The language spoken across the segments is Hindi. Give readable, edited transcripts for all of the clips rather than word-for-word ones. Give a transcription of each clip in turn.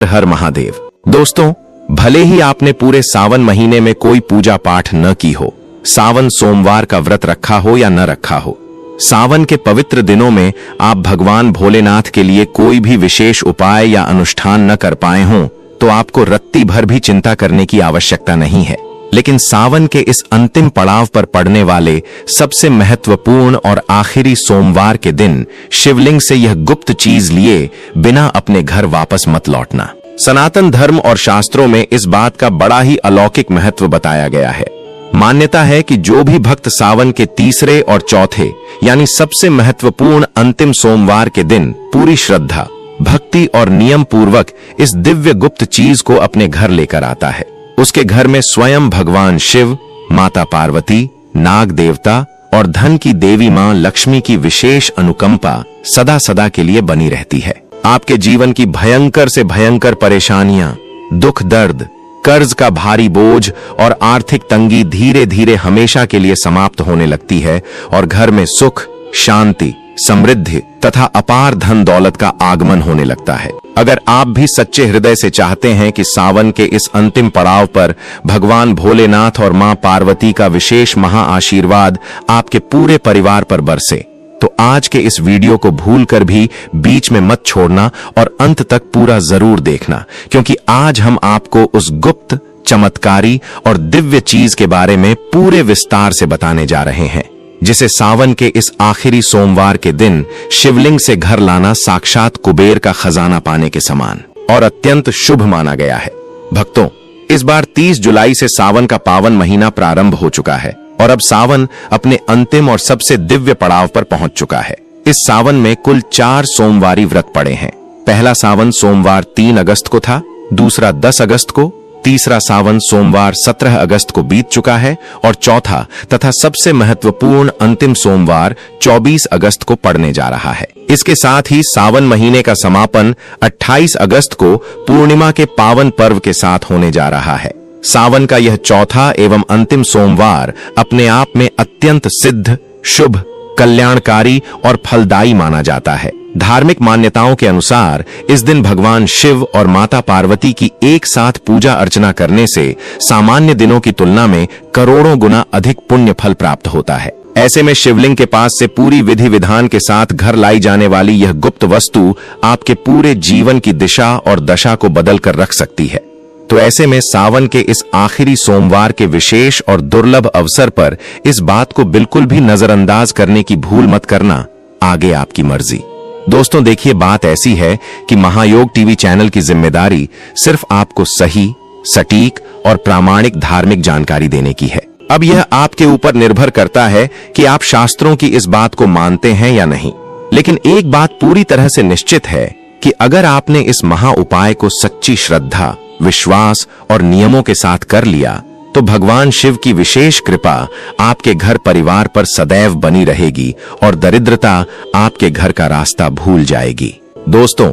हर महादेव। दोस्तों, भले ही आपने पूरे सावन महीने में कोई पूजा पाठ न की हो, सावन सोमवार का व्रत रखा हो या न रखा हो, सावन के पवित्र दिनों में आप भगवान भोलेनाथ के लिए कोई भी विशेष उपाय या अनुष्ठान न कर पाए हों, तो आपको रत्ती भर भी चिंता करने की आवश्यकता नहीं है। लेकिन सावन के इस अंतिम पड़ाव पर पड़ने वाले सबसे महत्वपूर्ण और आखिरी सोमवार के दिन शिवलिंग से यह गुप्त चीज लिए बिना अपने घर वापस मत लौटना। सनातन धर्म और शास्त्रों में इस बात का बड़ा ही अलौकिक महत्व बताया गया है। मान्यता है कि जो भी भक्त सावन के तीसरे और चौथे यानी सबसे महत्वपूर्ण अंतिम सोमवार के दिन पूरी श्रद्धा, भक्ति और नियम पूर्वक इस दिव्य गुप्त चीज को अपने घर लेकर आता है, उसके घर में स्वयं भगवान शिव, माता पार्वती, नाग देवता और धन की देवी मां लक्ष्मी की विशेष अनुकंपा सदा सदा के लिए बनी रहती है। आपके जीवन की भयंकर से भयंकर परेशानियां, दुख दर्द, कर्ज का भारी बोझ और आर्थिक तंगी धीरे धीरे हमेशा के लिए समाप्त होने लगती है और घर में सुख, शांति, समृद्धि तथा अपार धन दौलत का आगमन होने लगता है। अगर आप भी सच्चे हृदय से चाहते हैं कि सावन के इस अंतिम पड़ाव पर भगवान भोलेनाथ और मां पार्वती का विशेष महा आशीर्वाद आपके पूरे परिवार पर बरसे, तो आज के इस वीडियो को भूलकर भी बीच में मत छोड़ना और अंत तक पूरा जरूर देखना, क्योंकि आज हम आपको उस गुप्त, चमत्कारी और दिव्य चीज के बारे में पूरे विस्तार से बताने जा रहे हैं, जिसे सावन के इस आखिरी सोमवार के दिन शिवलिंग से घर लाना साक्षात कुबेर का खजाना पाने के समान और अत्यंत शुभ माना गया है। भक्तों, इस बार 30 जुलाई से सावन का पावन महीना प्रारंभ हो चुका है और अब सावन अपने अंतिम और सबसे दिव्य पड़ाव पर पहुंच चुका है। इस सावन में कुल 4 सोमवारी व्रत पड़े हैं। पहला सावन सोमवार 3 अगस्त को था, दूसरा 10 अगस्त को, तीसरा सावन सोमवार 17 अगस्त को बीत चुका है और चौथा तथा सबसे महत्वपूर्ण अंतिम सोमवार 24 अगस्त को पड़ने जा रहा है। इसके साथ ही सावन महीने का समापन 28 अगस्त को पूर्णिमा के पावन पर्व के साथ होने जा रहा है। सावन का यह चौथा एवं अंतिम सोमवार अपने आप में अत्यंत सिद्ध, शुभ, कल्याणकारी और फलदायी माना जाता है। धार्मिक मान्यताओं के अनुसार इस दिन भगवान शिव और माता पार्वती की एक साथ पूजा अर्चना करने से सामान्य दिनों की तुलना में करोड़ों गुना अधिक पुण्य फल प्राप्त होता है। ऐसे में शिवलिंग के पास से पूरी विधि विधान के साथ घर लाई जाने वाली यह गुप्त वस्तु आपके पूरे जीवन की दिशा और दशा को बदल कर रख सकती है। तो ऐसे में सावन के इस आखिरी सोमवार के विशेष और दुर्लभ अवसर पर इस बात को बिल्कुल भी नजरअंदाज करने की भूल मत करना। आगे आपकी मर्जी। दोस्तों, देखिए, बात ऐसी है कि महायोग टीवी चैनल की जिम्मेदारी सिर्फ आपको सही, सटीक और प्रामाणिक धार्मिक जानकारी देने की है। अब यह आपके ऊपर निर्भर करता है कि आप शास्त्रों की इस बात को मानते हैं या नहीं। लेकिन एक बात पूरी तरह से निश्चित है कि अगर आपने इस महा उपाय को सच्ची श्रद्धा, विश्वास और नियमों के साथ कर लिया, तो भगवान शिव की विशेष कृपा आपके घर परिवार पर सदैव बनी रहेगी और दरिद्रता आपके घर का रास्ता भूल जाएगी। दोस्तों,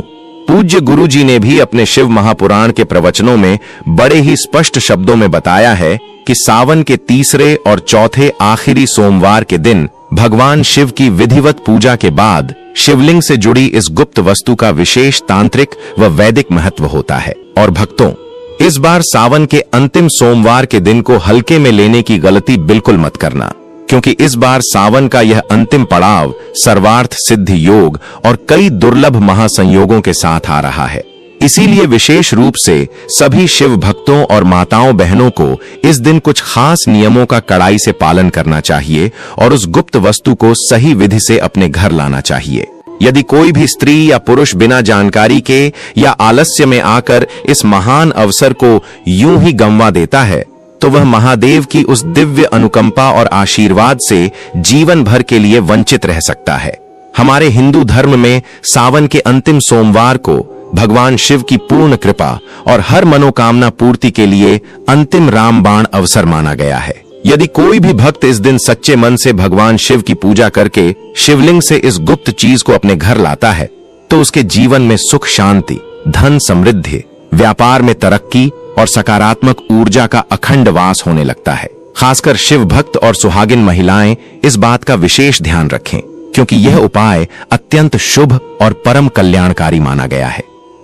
पूज्य गुरु जी ने भी अपने शिव महापुराण के प्रवचनों में बड़े ही स्पष्ट शब्दों में बताया है कि सावन के तीसरे और चौथे आखिरी सोमवार के दिन भगवान शिव की विधिवत पूजा के बाद शिवलिंग से जुड़ी इस गुप्त वस्तु का विशेष तांत्रिक व वैदिक महत्व होता है। और भक्तों, इस बार सावन के अंतिम सोमवार के दिन को हल्के में लेने की गलती बिल्कुल मत करना, क्योंकि इस बार सावन का यह अंतिम पड़ाव सर्वार्थ सिद्धि योग और कई दुर्लभ महासंयोगों के साथ आ रहा है। इसीलिए विशेष रूप से सभी शिव भक्तों और माताओं बहनों को इस दिन कुछ खास नियमों का कड़ाई से पालन करना चाहिए और उस गुप्त वस्तु को सही विधि से अपने घर लाना चाहिए। यदि कोई भी स्त्री या पुरुष बिना जानकारी के या आलस्य में आकर इस महान अवसर को यूं ही गंवा देता है, तो वह महादेव की उस दिव्य अनुकंपा और आशीर्वाद से जीवन भर के लिए वंचित रह सकता है। हमारे हिंदू धर्म में सावन के अंतिम सोमवार को भगवान शिव की पूर्ण कृपा और हर मनोकामना पूर्ति के लिए अंतिम रामबाण अवसर माना गया है। यदि कोई भी भक्त इस दिन सच्चे मन से भगवान शिव की पूजा करके शिवलिंग से इस गुप्त चीज को अपने घर लाता है, तो उसके जीवन में सुख शांति, धन समृद्धि, व्यापार में तरक्की और सकारात्मक ऊर्जा का अखंड वास होने लगता है। खासकर शिव भक्त और सुहागिन महिलाएं इस बात का विशेष ध्यान रखें, क्योंकि यह उपाय अत्यंत शुभ और परम कल्याणकारी माना गया है।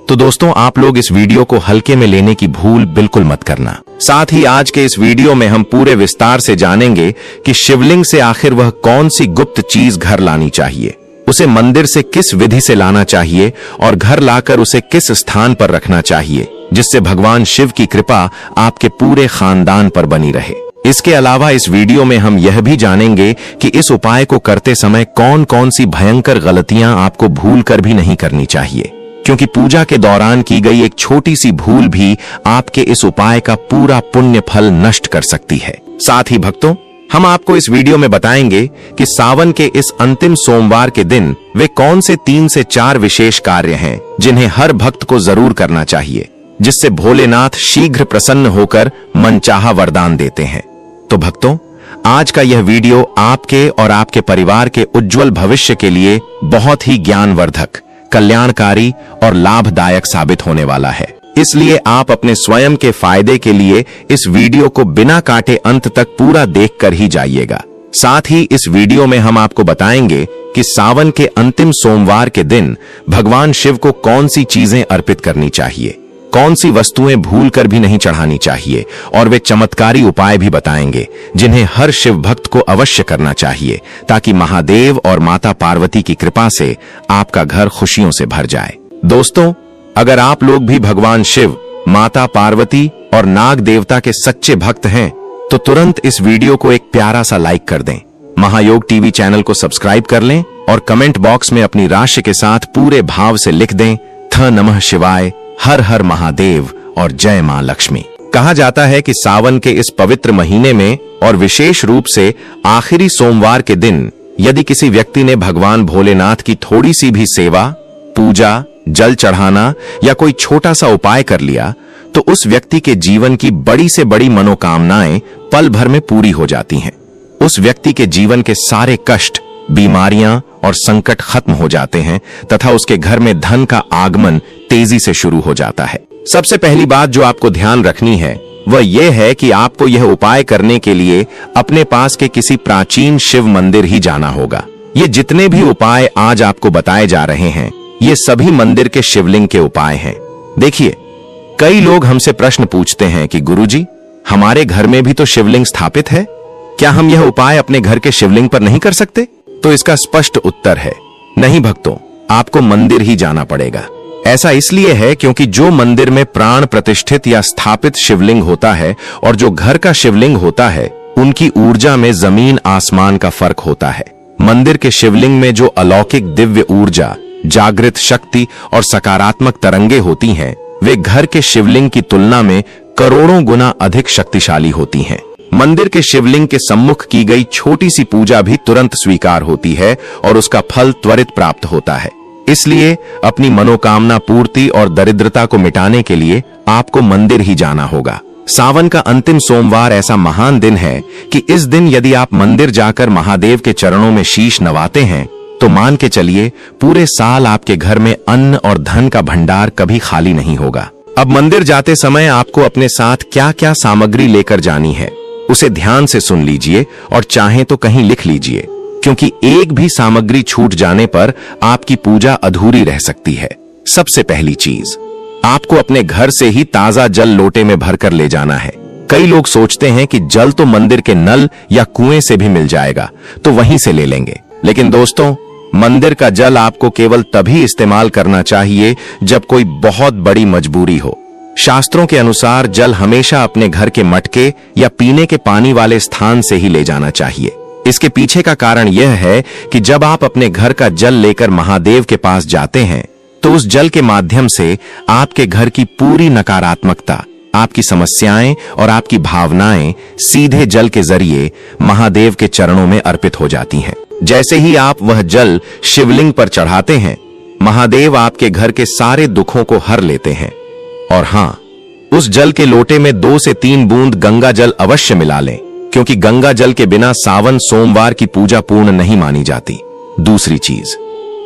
तो दोस्तों, आप लोग इस वीडियो को हल्के में लेने की भूल बिल्कुल मत करना। साथ ही आज के इस वीडियो में हम पूरे विस्तार से जानेंगे कि शिवलिंग से आखिर वह कौन सी गुप्त चीज घर लानी चाहिए, उसे मंदिर से किस विधि से लाना चाहिए और घर लाकर उसे किस स्थान पर रखना चाहिए जिससे भगवान शिव की कृपा आपके पूरे खानदान पर बनी रहे। इसके अलावा इस वीडियो में हम यह भी जानेंगे कि इस उपाय को करते समय कौन कौन सी भयंकर गलतियां आपको भूल कर भी नहीं करनी चाहिए, क्योंकि पूजा के दौरान की गई एक छोटी सी भूल भी आपके इस उपाय का पूरा पुण्य फल नष्ट कर सकती है। साथ ही भक्तों, हम आपको इस वीडियो में बताएंगे कि सावन के इस अंतिम सोमवार के दिन वे कौन से 3 से 4 विशेष कार्य हैं जिन्हें हर भक्त को जरूर करना चाहिए, जिससे भोलेनाथ शीघ्र प्रसन्न होकर मनचाहा वरदान देते हैं। तो भक्तों, आज का यह वीडियो आपके और आपके परिवार के उज्जवल भविष्य के लिए बहुत ही ज्ञानवर्धक, कल्याणकारी और लाभदायक साबित होने वाला है। इसलिए आप अपने स्वयं के फायदे के लिए इस वीडियो को बिना काटे अंत तक पूरा देखकर ही जाइएगा। साथ ही इस वीडियो में हम आपको बताएंगे कि सावन के अंतिम सोमवार के दिन भगवान शिव को कौन सी चीजें अर्पित करनी चाहिए, कौन सी वस्तुएं भूल कर भी नहीं चढ़ानी चाहिए, और वे चमत्कारी उपाय भी बताएंगे जिन्हें हर शिव भक्त को अवश्य करना चाहिए, ताकि महादेव और माता पार्वती की कृपा से आपका घर खुशियों से भर जाए। दोस्तों, अगर आप लोग भी भगवान शिव, माता पार्वती और नाग देवता के सच्चे भक्त हैं तो तुरंत इस वीडियो को एक प्यारा सा लाइक कर दें, महायोग टीवी चैनल को सब्सक्राइब कर लें और कमेंट बॉक्स में अपनी राशि के साथ पूरे भाव से लिख दें थ नमः शिवाय, हर हर महादेव और जय मां लक्ष्मी। कहा जाता है कि सावन के इस पवित्र महीने में और विशेष रूप से आखिरी सोमवार के दिन यदि किसी व्यक्ति ने भगवान भोलेनाथ की थोड़ी सी भी सेवा, पूजा, जल चढ़ाना या कोई छोटा सा उपाय कर लिया तो उस व्यक्ति के जीवन की बड़ी से बड़ी मनोकामनाएं पल भर में पूरी हो जाती हैं। उस व्यक्ति के जीवन के सारे कष्ट, बीमारियां और संकट खत्म हो जाते हैं तथा उसके घर में धन का आगमन तेजी से शुरू हो जाता है। सबसे पहली बात जो आपको ध्यान रखनी है वह यह है कि आपको यह उपाय करने के लिए अपने पास के किसी प्राचीन शिव मंदिर ही जाना होगा। ये जितने भी उपाय आज आपको बताए जा रहे हैं ये सभी मंदिर के शिवलिंग के उपाय हैं। देखिए, कई लोग हमसे प्रश्न पूछते हैं कि गुरुजी, हमारे घर में भी तो शिवलिंग स्थापित है, क्या हम यह उपाय अपने घर के शिवलिंग पर नहीं कर सकते? तो इसका स्पष्ट उत्तर है नहीं भक्तों, आपको मंदिर ही जाना पड़ेगा। ऐसा इसलिए है क्योंकि जो मंदिर में प्राण प्रतिष्ठित या स्थापित शिवलिंग होता है और जो घर का शिवलिंग होता है, उनकी ऊर्जा में जमीन आसमान का फर्क होता है। मंदिर के शिवलिंग में जो अलौकिक दिव्य ऊर्जा, जागृत शक्ति और सकारात्मक तरंगे होती हैं, वे घर के शिवलिंग की तुलना में करोड़ों गुना अधिक शक्तिशाली होती हैं। मंदिर के शिवलिंग के सम्मुख की गई छोटी सी पूजा भी तुरंत स्वीकार होती है और उसका फल त्वरित प्राप्त होता है। इसलिए अपनी मनोकामना पूर्ति और दरिद्रता को मिटाने के लिए आपको मंदिर ही जाना होगा। सावन का अंतिम सोमवार ऐसा महान दिन है कि इस दिन यदि आप मंदिर जाकर महादेव के चरणों में शीश नवाते हैं तो मान के चलिए पूरे साल आपके घर में अन्न और धन का भंडार कभी खाली नहीं होगा। अब मंदिर जाते समय आपको अपने साथ क्या क्या सामग्री लेकर जानी है उसे ध्यान से सुन लीजिए और चाहें तो कहीं लिख लीजिए, क्योंकि एक भी सामग्री छूट जाने पर आपकी पूजा अधूरी रह सकती है। सबसे पहली चीज, आपको अपने घर से ही ताजा जल लोटे में भरकर ले जाना है। कई लोग सोचते हैं कि जल तो मंदिर के नल या कुएं से भी मिल जाएगा तो वहीं से ले लेंगे, लेकिन दोस्तों, मंदिर का जल आपको केवल तभी इस्तेमाल करना चाहिए जब कोई बहुत बड़ी मजबूरी हो। शास्त्रों के अनुसार जल हमेशा अपने घर के मटके या पीने के पानी वाले स्थान से ही ले जाना चाहिए। इसके पीछे का कारण यह है कि जब आप अपने घर का जल लेकर महादेव के पास जाते हैं तो उस जल के माध्यम से आपके घर की पूरी नकारात्मकता, आपकी समस्याएं और आपकी भावनाएं सीधे जल के जरिए महादेव के चरणों में अर्पित हो जाती हैं। जैसे ही आप वह जल शिवलिंग पर चढ़ाते हैं, महादेव आपके घर के सारे दुखों को हर लेते हैं। और हाँ, उस जल के लोटे में 2 से 3 बूंद गंगा जल अवश्य मिला लें, क्योंकि गंगा जल के बिना सावन सोमवार की पूजा पूर्ण नहीं मानी जाती। दूसरी चीज,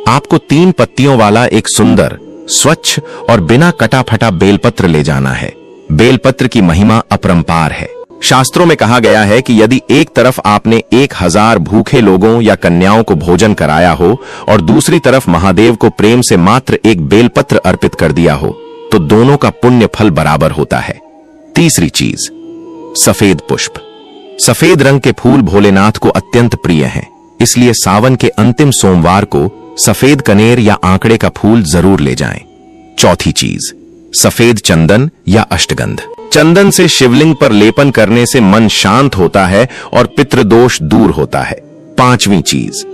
आपको 3 पत्तियों वाला एक सुंदर, स्वच्छ और बिना कटा फटा बेलपत्र ले जाना है। बेलपत्र की महिमा अपरंपार है। शास्त्रों में कहा गया है कि यदि एक तरफ आपने 1000 भूखे लोगों या कन्याओं को भोजन कराया हो और दूसरी तरफ महादेव को प्रेम से मात्र एक बेलपत्र अर्पित कर दिया हो, तो दोनों का पुण्य फल बराबर होता है। तीसरी चीज, सफेद पुष्प। सफेद रंग के फूल भोलेनाथ को अत्यंत प्रिय हैं, इसलिए सावन के अंतिम सोमवार को सफेद कनेर या आंकड़े का फूल जरूर ले जाएं। चौथी चीज, सफेद चंदन या अष्टगंध। चंदन से शिवलिंग पर लेपन करने से मन शांत होता है और पितृदोष दूर होता है। पांचवी चीज,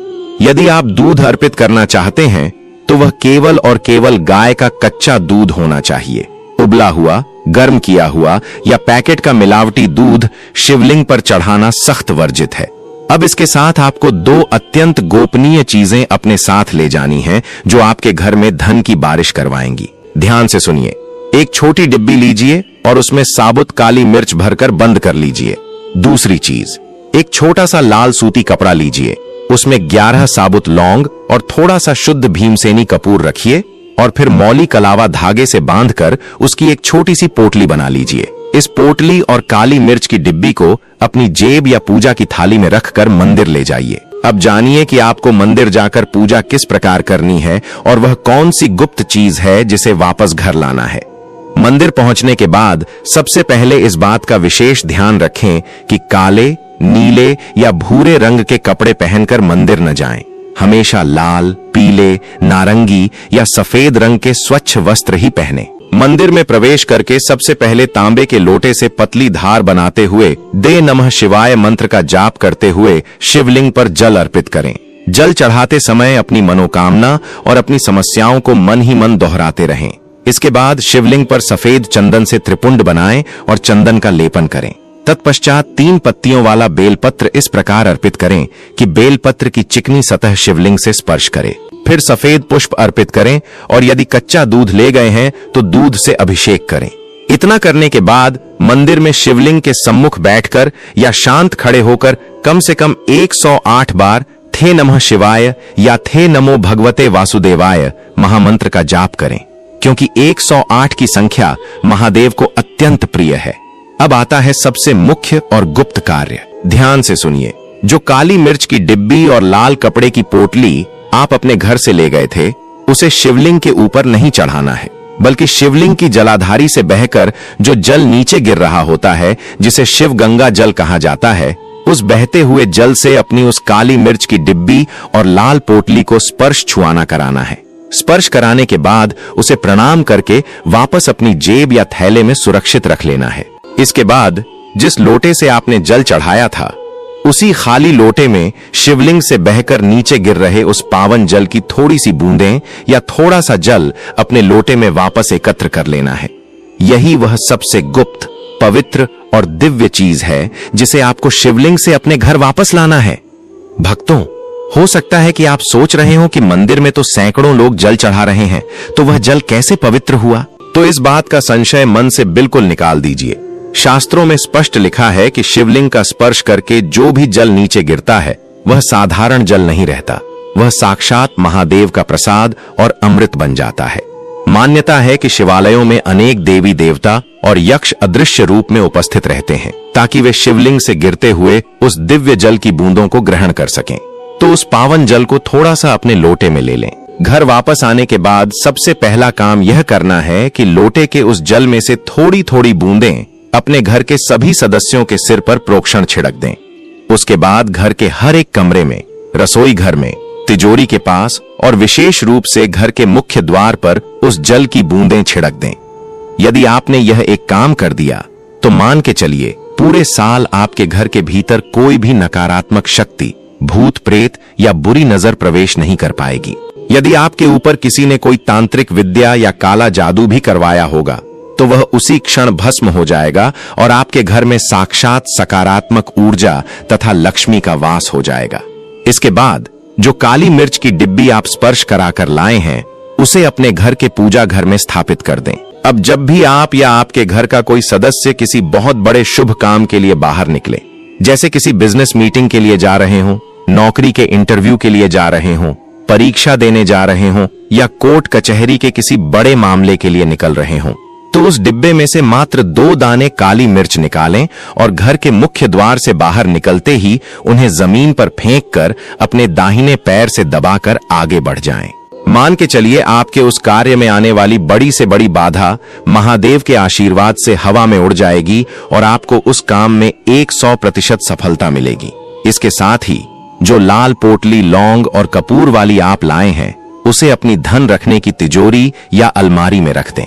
यदि आप दूध अर्पित करना चाहते हैं तो वह केवल और केवल गाय का कच्चा दूध होना चाहिए। उबला हुआ, गर्म किया हुआ या पैकेट का मिलावटी दूध शिवलिंग पर चढ़ाना सख्त वर्जित है। अब इसके साथ आपको 2 अत्यंत गोपनीय चीजें अपने साथ ले जानी हैं जो आपके घर में धन की बारिश करवाएंगी। ध्यान से सुनिए। एक छोटी डिब्बी लीजिए और उसमें साबुत काली मिर्च भरकर बंद कर लीजिए। दूसरी चीज, एक छोटा सा लाल सूती कपड़ा लीजिए, उसमें 11 साबुत लौंग और थोड़ा सा शुद्ध भीमसेनी कपूर रखिए और फिर मौली कलावा धागे से बांधकर उसकी एक छोटी सी पोटली बना लीजिए। इस पोटली और काली मिर्च की डिब्बी को अपनी जेब या पूजा की थाली में रखकर मंदिर ले जाइए। अब जानिए कि आपको मंदिर जाकर पूजा किस प्रकार करनी है और वह कौन सी गुप्त चीज है जिसे वापस घर लाना है। मंदिर पहुंचने के बाद सबसे पहले इस बात का विशेष ध्यान रखें कि काले, नीले या भूरे रंग के कपड़े पहनकर मंदिर न जाएं। हमेशा लाल, पीले, नारंगी या सफेद रंग के स्वच्छ वस्त्र ही पहने। मंदिर में प्रवेश करके सबसे पहले तांबे के लोटे से पतली धार बनाते हुए दे नमः शिवाय मंत्र का जाप करते हुए शिवलिंग पर जल अर्पित करें। जल चढ़ाते समय अपनी मनोकामना और अपनी समस्याओं को मन ही मन दोहराते रहें। इसके बाद शिवलिंग पर सफेद चंदन से त्रिपुंड बनाएं और चंदन का लेपन करें। तत्पश्चात 3 पत्तियों वाला बेलपत्र इस प्रकार अर्पित करें कि बेलपत्र की चिकनी सतह शिवलिंग से स्पर्श करे। फिर सफेद पुष्प अर्पित करें और यदि कच्चा दूध ले गए हैं तो दूध से अभिषेक करें। इतना करने के बाद मंदिर में शिवलिंग के सम्मुख बैठकर या शांत खड़े होकर कम से कम 108 बार थे नमः शिवाय या थे नमो भगवते वासुदेवाय महामंत्र का जाप करें, क्योंकि 108 की संख्या महादेव को अत्यंत प्रिय है। अब आता है सबसे मुख्य और गुप्त कार्य। ध्यान से सुनिए। जो काली मिर्च की डिब्बी और लाल कपड़े की पोटली आप अपने घर से ले गए थे, उसे शिवलिंग के ऊपर नहीं चढ़ाना है, बल्कि शिवलिंग की जलाधारी से बहकर जो जल नीचे गिर रहा होता है, जिसे शिव गंगा जल कहा जाता है, उस बहते हुए जल से अपनी उस काली मिर्च की डिब्बी और लाल पोटली को स्पर्श छुआना कराना है। स्पर्श कराने के बाद उसे प्रणाम करके वापस अपनी जेब या थैले में सुरक्षित रख लेना है। इसके बाद जिस लोटे से आपने जल चढ़ाया था, उसी खाली लोटे में शिवलिंग से बहकर नीचे गिर रहे उस पावन जल की थोड़ी सी बूंदें या थोड़ा सा जल अपने लोटे में वापस एकत्र कर लेना है। यही वह सबसे गुप्त, पवित्र और दिव्य चीज है जिसे आपको शिवलिंग से अपने घर वापस लाना है। भक्तों, हो सकता है कि आप सोच रहे हो कि मंदिर में तो सैकड़ों लोग जल चढ़ा रहे हैं, तो वह जल कैसे पवित्र हुआ? तो इस बात का संशय मन से बिल्कुल निकाल दीजिए। शास्त्रों में स्पष्ट लिखा है कि शिवलिंग का स्पर्श करके जो भी जल नीचे गिरता है वह साधारण जल नहीं रहता, वह साक्षात महादेव का प्रसाद और अमृत बन जाता है। मान्यता है कि शिवालयों में अनेक देवी देवता और यक्ष अदृश्य रूप में उपस्थित रहते हैं, ताकि वे शिवलिंग से गिरते हुए उस दिव्य जल की बूंदों को ग्रहण कर सकें। तो उस पावन जल को थोड़ा सा अपने लोटे में ले लें। घर वापस आने के बाद सबसे पहला काम यह करना है कि लोटे के उस जल में से थोड़ी थोड़ी बूंदें अपने घर के सभी सदस्यों के सिर पर प्रोक्षण छिड़क दें। उसके बाद घर के हर एक कमरे में, रसोई घर में, तिजोरी के पास और विशेष रूप से घर के मुख्य द्वार पर उस जल की बूंदें छिड़क दें। यदि आपने यह एक काम कर दिया तो मान के चलिए पूरे साल आपके घर के भीतर कोई भी नकारात्मक शक्ति, भूत प्रेत या बुरी नजर प्रवेश नहीं कर पाएगी। यदि आपके ऊपर किसी ने कोई तांत्रिक विद्या या काला जादू भी करवाया होगा तो वह उसी क्षण भस्म हो जाएगा और आपके घर में साक्षात सकारात्मक ऊर्जा तथा लक्ष्मी का वास हो जाएगा। इसके बाद जो काली मिर्च की डिब्बी आप स्पर्श कराकर लाए हैं, उसे अपने घर के पूजा घर में स्थापित कर दें। अब जब भी आप या आपके घर का कोई सदस्य किसी बहुत बड़े शुभ काम के लिए बाहर निकले, जैसे किसी बिजनेस मीटिंग के लिए जा रहे हो, नौकरी के इंटरव्यू के लिए जा रहे हो, परीक्षा देने जा रहे हो या कोर्ट कचहरी के किसी बड़े मामले के लिए निकल रहे हो, तो उस डिब्बे में से मात्र 2 दाने काली मिर्च निकालें और घर के मुख्य द्वार से बाहर निकलते ही उन्हें जमीन पर फेंक कर अपने दाहिने पैर से दबाकर आगे बढ़ जाएं। मान के चलिए आपके उस कार्य में आने वाली बड़ी से बड़ी बाधा महादेव के आशीर्वाद से हवा में उड़ जाएगी और आपको उस काम में 100% सफलता मिलेगी। इसके साथ ही जो लाल पोटली, लौंग और कपूर वाली आप लाए हैं, उसे अपनी धन रखने की तिजोरी या अलमारी में रख दें।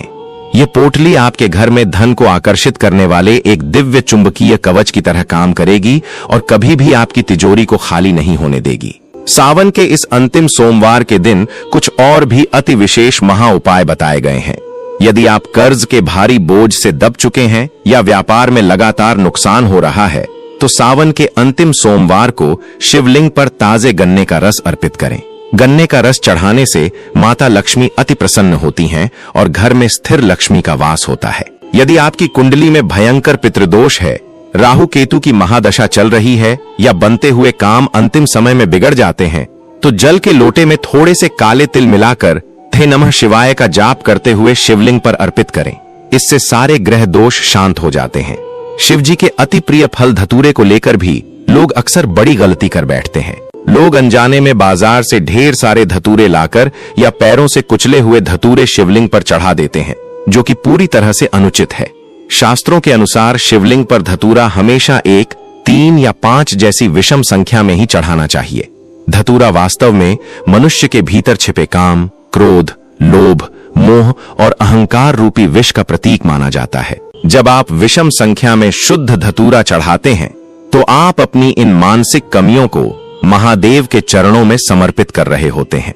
ये पोटली आपके घर में धन को आकर्षित करने वाले एक दिव्य चुंबकीय कवच की तरह काम करेगी और कभी भी आपकी तिजोरी को खाली नहीं होने देगी। सावन के इस अंतिम सोमवार के दिन कुछ और भी अति विशेष महा उपाय बताए गए हैं। यदि आप कर्ज के भारी बोझ से दब चुके हैं या व्यापार में लगातार नुकसान हो रहा है, तो सावन के अंतिम सोमवार को शिवलिंग पर ताजे गन्ने का रस अर्पित करें। गन्ने का रस चढ़ाने से माता लक्ष्मी अति प्रसन्न होती हैं और घर में स्थिर लक्ष्मी का वास होता है। यदि आपकी कुंडली में भयंकर पितृदोष है, राहु केतु की महादशा चल रही है या बनते हुए काम अंतिम समय में बिगड़ जाते हैं, तो जल के लोटे में थोड़े से काले तिल मिलाकर थे नमः शिवाय का जाप करते हुए शिवलिंग पर अर्पित करें। इससे सारे ग्रह दोष शांत हो जाते हैं। शिव जी के अति प्रिय फल धतूरे को लेकर भी लोग अक्सर बड़ी गलती कर बैठते हैं। लोग अनजाने में बाजार से ढेर सारे धतूरे लाकर या पैरों से कुचले हुए धतूरे शिवलिंग पर चढ़ा देते हैं, जो कि पूरी तरह से अनुचित है। शास्त्रों के अनुसार शिवलिंग पर धतूरा हमेशा 1, 3 या 5 जैसी विषम संख्या में ही चढ़ाना चाहिए। धतूरा वास्तव में मनुष्य के भीतर छिपे काम, क्रोध, लोभ, मोह और अहंकार रूपी विष का प्रतीक माना जाता है। जब आप विषम संख्या में शुद्ध धतूरा चढ़ाते हैं, तो आप अपनी इन मानसिक कमियों को महादेव के चरणों में समर्पित कर रहे होते हैं।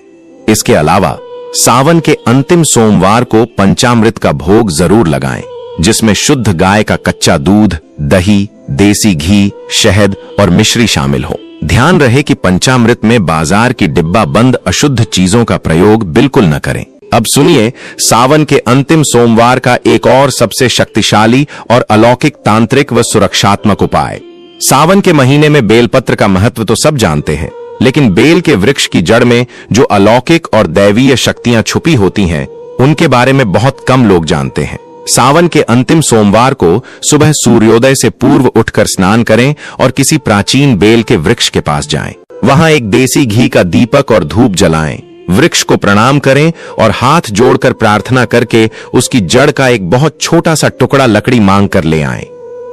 इसके अलावा सावन के अंतिम सोमवार को पंचामृत का भोग जरूर लगाएं, जिसमें शुद्ध गाय का कच्चा दूध, दही, देसी घी, शहद और मिश्री शामिल हो। ध्यान रहे कि पंचामृत में बाजार की डिब्बा बंद अशुद्ध चीजों का प्रयोग बिल्कुल न करें। अब सुनिए सावन के अंतिम सोमवार का एक और सबसे शक्तिशाली और अलौकिक तांत्रिक व सुरक्षात्मक उपाय। सावन के महीने में बेलपत्र का महत्व तो सब जानते हैं, लेकिन बेल के वृक्ष की जड़ में जो अलौकिक और दैवीय शक्तियां छुपी होती हैं, उनके बारे में बहुत कम लोग जानते हैं। सावन के अंतिम सोमवार को सुबह सूर्योदय से पूर्व उठकर स्नान करें और किसी प्राचीन बेल के वृक्ष के पास जाएं। वहां एक देसी घी का दीपक और धूप जलाएं। वृक्ष को प्रणाम करें और हाथ जोड़कर प्रार्थना करके उसकी जड़ का एक बहुत छोटा सा टुकड़ा लकड़ी मांग कर ले आएं।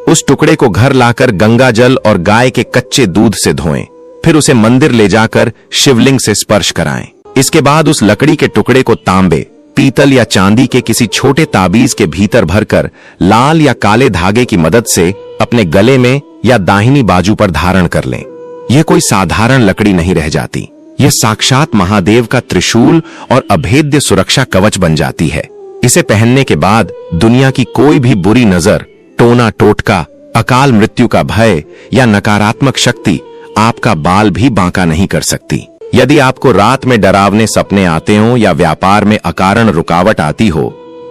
उस टुकड़े को घर लाकर गंगा जल और गाय के कच्चे दूध से धोएं। फिर उसे मंदिर ले जाकर शिवलिंग से स्पर्श कराएं। इसके बाद उस लकड़ी के टुकड़े को तांबे, पीतल या चांदी के किसी छोटे ताबीज के भीतर भरकर लाल या काले धागे की मदद से अपने गले में या दाहिनी बाजू पर धारण कर लें। यह कोई साधारण लकड़ी नहीं रह जाती, यह साक्षात महादेव का त्रिशूल और अभेद्य सुरक्षा कवच बन जाती है। इसे पहनने के बाद दुनिया की कोई भी बुरी नजर, टोना टोटका, अकाल मृत्यु का भय या नकारात्मक शक्ति आपका बाल भी बांका नहीं कर सकती। यदि आपको रात में डरावने सपने आते हो या व्यापार में अकारण रुकावट आती हो,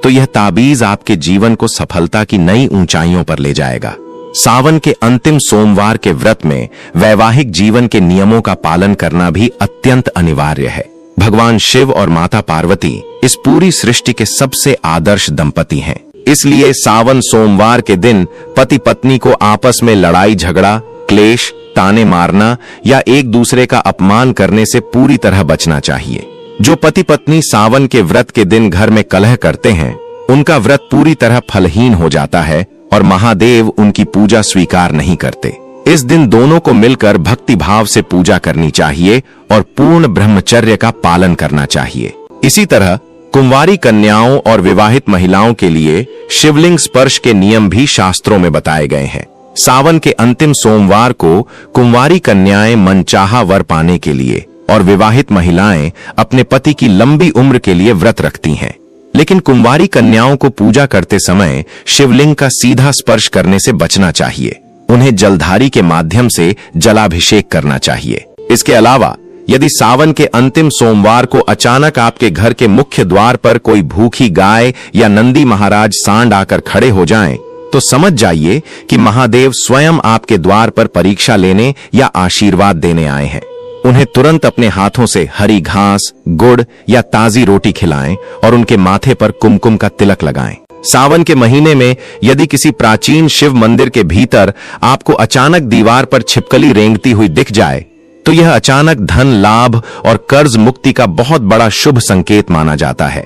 तो यह ताबीज आपके जीवन को सफलता की नई ऊंचाइयों पर ले जाएगा। सावन के अंतिम सोमवार के व्रत में वैवाहिक जीवन के नियमों का पालन करना भी अत्यंत अनिवार्य है। भगवान शिव और माता पार्वती इस पूरी सृष्टि के सबसे आदर्श दंपति हैं। इसलिए सावन सोमवार के दिन पति पत्नी को आपस में लड़ाई झगड़ा, क्लेश, ताने मारना या एक दूसरे का अपमान करने से पूरी तरह बचना चाहिए। जो पति पत्नी सावन के व्रत के दिन घर में कलह करते हैं, उनका व्रत पूरी तरह फलहीन हो जाता है और महादेव उनकी पूजा स्वीकार नहीं करते। इस दिन दोनों को मिलकर भक्ति भाव से पूजा करनी चाहिए और पूर्ण ब्रह्मचर्य का पालन करना चाहिए। इसी तरह कुंवारी कन्याओं और विवाहित महिलाओं के लिए शिवलिंग स्पर्श के नियम भी शास्त्रों में बताए गए हैं। सावन के अंतिम सोमवार को कुंवारी कन्याएं मनचाहा वर पाने के लिए और विवाहित महिलाएं अपने पति की लंबी उम्र के लिए व्रत रखती हैं। लेकिन कुंवारी कन्याओं को पूजा करते समय शिवलिंग का सीधा स्पर्श करने से बचना चाहिए। उन्हें जलधारी के माध्यम से जलाभिषेक करना चाहिए। इसके अलावा यदि सावन के अंतिम सोमवार को अचानक आपके घर के मुख्य द्वार पर कोई भूखी गाय या नंदी महाराज सांड आकर खड़े हो जाएं, तो समझ जाइए कि महादेव स्वयं आपके द्वार पर परीक्षा लेने या आशीर्वाद देने आए हैं। उन्हें तुरंत अपने हाथों से हरी घास, गुड़ या ताजी रोटी खिलाएं और उनके माथे पर कुमकुम का तिलक लगाएं। सावन के महीने में यदि किसी प्राचीन शिव मंदिर के भीतर आपको अचानक दीवार पर छिपकली रेंगती हुई दिख जाए तो यह अचानक धन लाभ और कर्ज मुक्ति का बहुत बड़ा शुभ संकेत माना जाता है।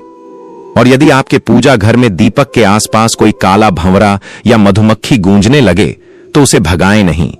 और यदि आपके पूजा घर में दीपक के आसपास कोई काला भंवरा या मधुमक्खी गूंजने लगे तो उसे भगाएं नहीं।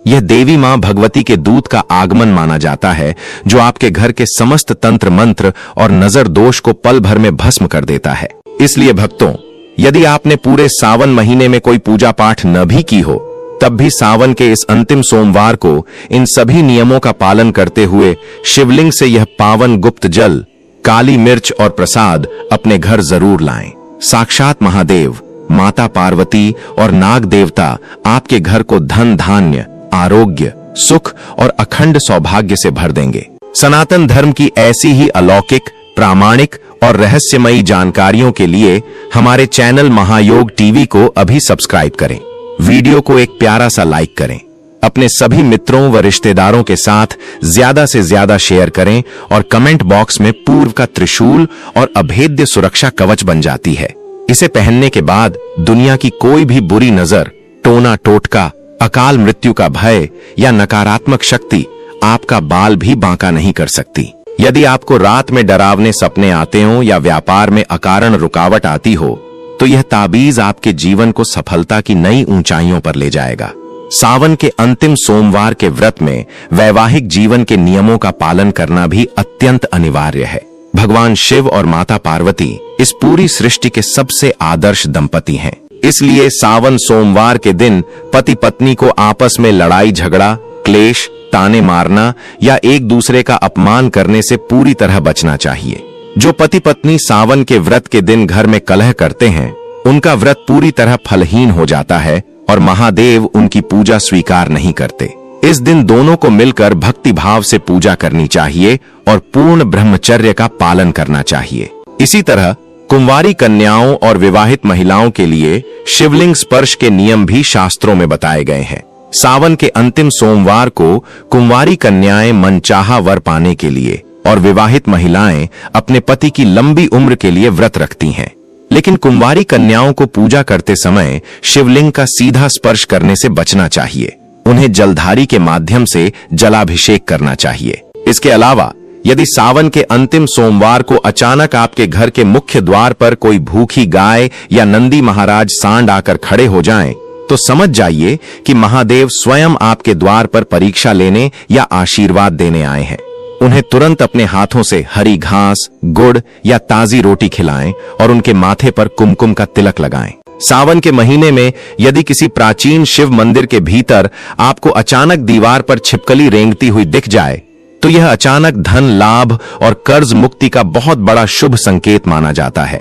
यह देवी मां भगवती के दूत का आगमन माना जाता है जो आपके घर के समस्त तंत्र मंत्र और नजर दोष को पल भर में भस्म कर देता है। इसलिए भक्तों, यदि आपने पूरे सावन महीने में कोई पूजा पाठ न भी की हो तब भी सावन के इस अंतिम सोमवार को इन सभी नियमों का पालन करते हुए शिवलिंग से यह पावन गुप्त जल, काली मिर्च और प्रसाद अपने घर जरूर लाएं। साक्षात महादेव, माता पार्वती और नाग देवता आपके घर को धन धान्य, आरोग्य, सुख और अखंड सौभाग्य से भर देंगे। सनातन धर्म की ऐसी ही अलौकिक, प्रामाणिक और रहस्यमयी जानकारियों के लिए हमारे चैनल महायोग टीवी को अभी सब्सक्राइब करें। वीडियो को एक प्यारा सा लाइक करें, अपने सभी मित्रों व रिश्तेदारों के साथ ज्यादा से ज्यादा शेयर करें और कमेंट बॉक्स में पूर्व का त्रिशूल और अभेद्य सुरक्षा कवच बन जाती है। इसे पहनने के बाद दुनिया की कोई भी बुरी नजर, टोना टोटका, अकाल मृत्यु का भय या नकारात्मक शक्ति आपका बाल भी बांका नहीं कर सकती। यदि आपको रात में डरावने सपने आते हो या व्यापार में अकारण रुकावट आती हो तो यह ताबीज आपके जीवन को सफलता की नई ऊंचाइयों पर ले जाएगा। सावन के अंतिम सोमवार के व्रत में वैवाहिक जीवन के नियमों का पालन करना भी अत्यंत अनिवार्य है। भगवान शिव और माता पार्वती इस पूरी सृष्टि के सबसे आदर्श दंपति हैं। इसलिए सावन सोमवार के दिन पति पत्नी को आपस में लड़ाई झगड़ा, क्लेश, ताने मारना या एक दूसरे का अपमान करने से पूरी तरह बचना चाहिए। जो पति पत्नी सावन के व्रत के दिन घर में कलह करते हैं उनका व्रत पूरी तरह फलहीन हो जाता है और महादेव उनकी पूजा स्वीकार नहीं करते। इस दिन दोनों को मिलकर भक्ति भाव से पूजा करनी चाहिए और पूर्ण ब्रह्मचर्य का पालन करना चाहिए। इसी तरह कुंवारी कन्याओं और विवाहित महिलाओं के लिए शिवलिंग स्पर्श के नियम भी शास्त्रों में बताए गए हैं। सावन के अंतिम सोमवार को कुंवारी कन्याएं मनचाहा वर पाने के लिए और विवाहित महिलाएं अपने पति की लंबी उम्र के लिए व्रत रखती हैं। लेकिन कुंवारी कन्याओं को पूजा करते समय शिवलिंग का सीधा स्पर्श करने से बचना चाहिए। उन्हें जलधारी के माध्यम से जलाभिषेक करना चाहिए। इसके अलावा यदि सावन के अंतिम सोमवार को अचानक आपके घर के मुख्य द्वार पर कोई भूखी गाय या नंदी महाराज सांड आकर खड़े हो जाएं, तो समझ जाइए कि महादेव स्वयं आपके द्वार पर परीक्षा लेने या आशीर्वाद देने आए हैं। उन्हें तुरंत अपने हाथों से हरी घास, गुड़ या ताजी रोटी खिलाएं और उनके माथे पर कुमकुम का तिलक लगाएं। सावन के महीने में यदि किसी प्राचीन शिव मंदिर के भीतर आपको अचानक दीवार पर छिपकली रेंगती हुई दिख जाए तो यह अचानक धन लाभ और कर्ज मुक्ति का बहुत बड़ा शुभ संकेत माना जाता है।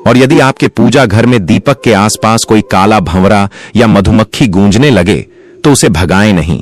और यदि आपके पूजा घर में दीपक के आसपास कोई काला भंवरा या मधुमक्खी गूंजने लगे तो उसे भगाएं नहीं।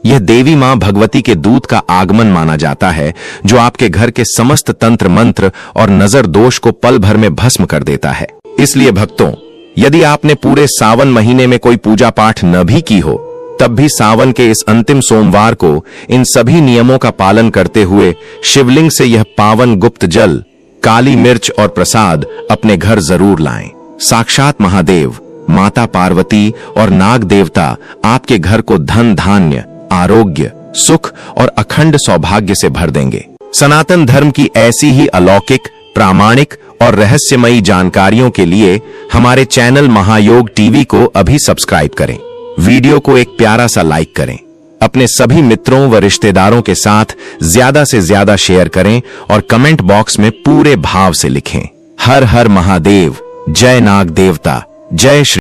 यह देवी मां भगवती के दूत का आगमन माना जाता है जो आपके घर के समस्त तंत्र मंत्र और नजर दोष को पल भर में भस्म कर देता है। इसलिए भक्तों, यदि आपने पूरे सावन महीने में कोई पूजा पाठ न भी की हो तब भी सावन के इस अंतिम सोमवार को इन सभी नियमों का पालन करते हुए शिवलिंग से यह पावन गुप्त जल, काली मिर्च और प्रसाद अपने घर जरूर लाएं। साक्षात महादेव, माता पार्वती और नाग देवता आपके घर को धन धान्य, आरोग्य, सुख और अखंड सौभाग्य से भर देंगे। सनातन धर्म की ऐसी ही अलौकिक, प्रामाणिक और रहस्यमयी जानकारियों के लिए हमारे चैनल महायोग टीवी को अभी सब्सक्राइब करें। वीडियो को एक प्यारा सा लाइक करें, अपने सभी मित्रों व रिश्तेदारों के साथ ज्यादा से ज्यादा शेयर करें और कमेंट बॉक्स में पूरे भाव से लिखें। हर हर महादेव, जय नाग देवता, जय श्री